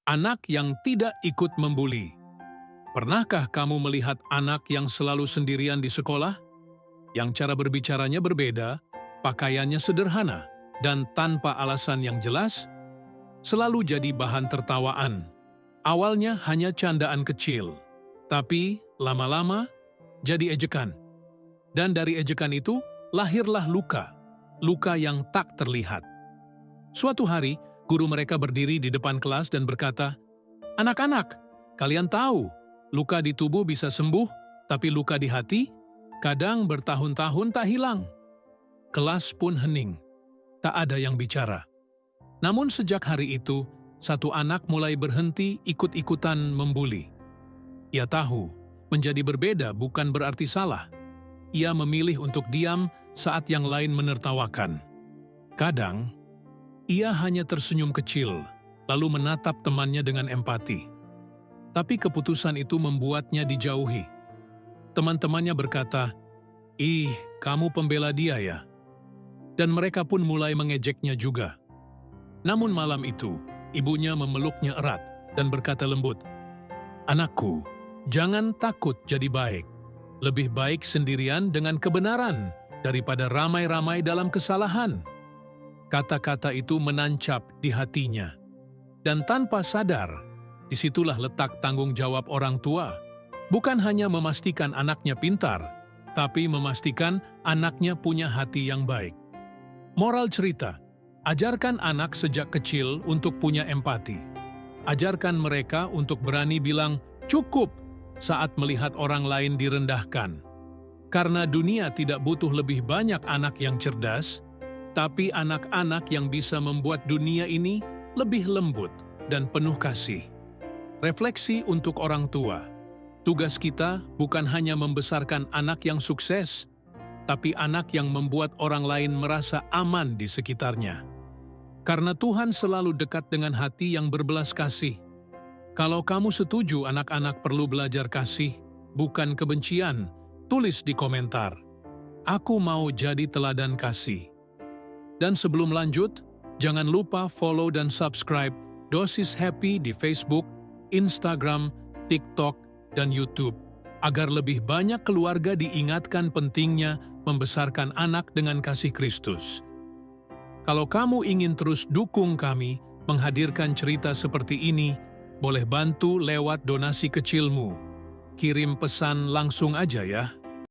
Anak yang tidak ikut membuli. Pernahkah kamu melihat anak yang selalu sendirian di sekolah? Yang cara berbicaranya berbeda, pakaiannya sederhana, dan tanpa alasan yang jelas, selalu jadi bahan tertawaan. Awalnya hanya candaan kecil, tapi lama-lama jadi ejekan. Dan dari ejekan itu lahirlah luka, luka yang tak terlihat. Suatu hari, guru mereka berdiri di depan kelas dan berkata, "Anak-anak, kalian tahu, luka di tubuh bisa sembuh, tapi luka di hati kadang bertahun-tahun tak hilang." Kelas pun hening, tak ada yang bicara. Namun sejak hari itu, satu anak mulai berhenti ikut-ikutan membuli. Ia tahu, menjadi berbeda bukan berarti salah. Ia memilih untuk diam saat yang lain menertawakan. Kadang, ia hanya tersenyum kecil, lalu menatap temannya dengan empati. Tapi keputusan itu membuatnya dijauhi. Teman-temannya berkata, "Ih, kamu pembela dia ya?" Dan mereka pun mulai mengejeknya juga. Namun malam itu, ibunya memeluknya erat dan berkata lembut, "Anakku, jangan takut jadi baik. Lebih baik sendirian dengan kebenaran daripada ramai-ramai dalam kesalahan." Kata-kata itu menancap di hatinya. Dan tanpa sadar, disitulah letak tanggung jawab orang tua. Bukan hanya memastikan anaknya pintar, tapi memastikan anaknya punya hati yang baik. Moral cerita, ajarkan anak sejak kecil untuk punya empati. Ajarkan mereka untuk berani bilang cukup saat melihat orang lain direndahkan. Karena dunia tidak butuh lebih banyak anak yang cerdas, tapi anak-anak yang bisa membuat dunia ini lebih lembut dan penuh kasih. Refleksi untuk orang tua. Tugas kita bukan hanya membesarkan anak yang sukses, tapi anak yang membuat orang lain merasa aman di sekitarnya. Karena Tuhan selalu dekat dengan hati yang berbelas kasih. Kalau kamu setuju anak-anak perlu belajar kasih, bukan kebencian, tulis di komentar. Aku mau jadi teladan kasih. Dan sebelum lanjut, jangan lupa follow dan subscribe Dosis Happy di Facebook, Instagram, TikTok, dan YouTube, agar lebih banyak keluarga diingatkan pentingnya membesarkan anak dengan kasih Kristus. Kalau kamu ingin terus dukung kami menghadirkan cerita seperti ini, boleh bantu lewat donasi kecilmu. Kirim pesan langsung aja ya.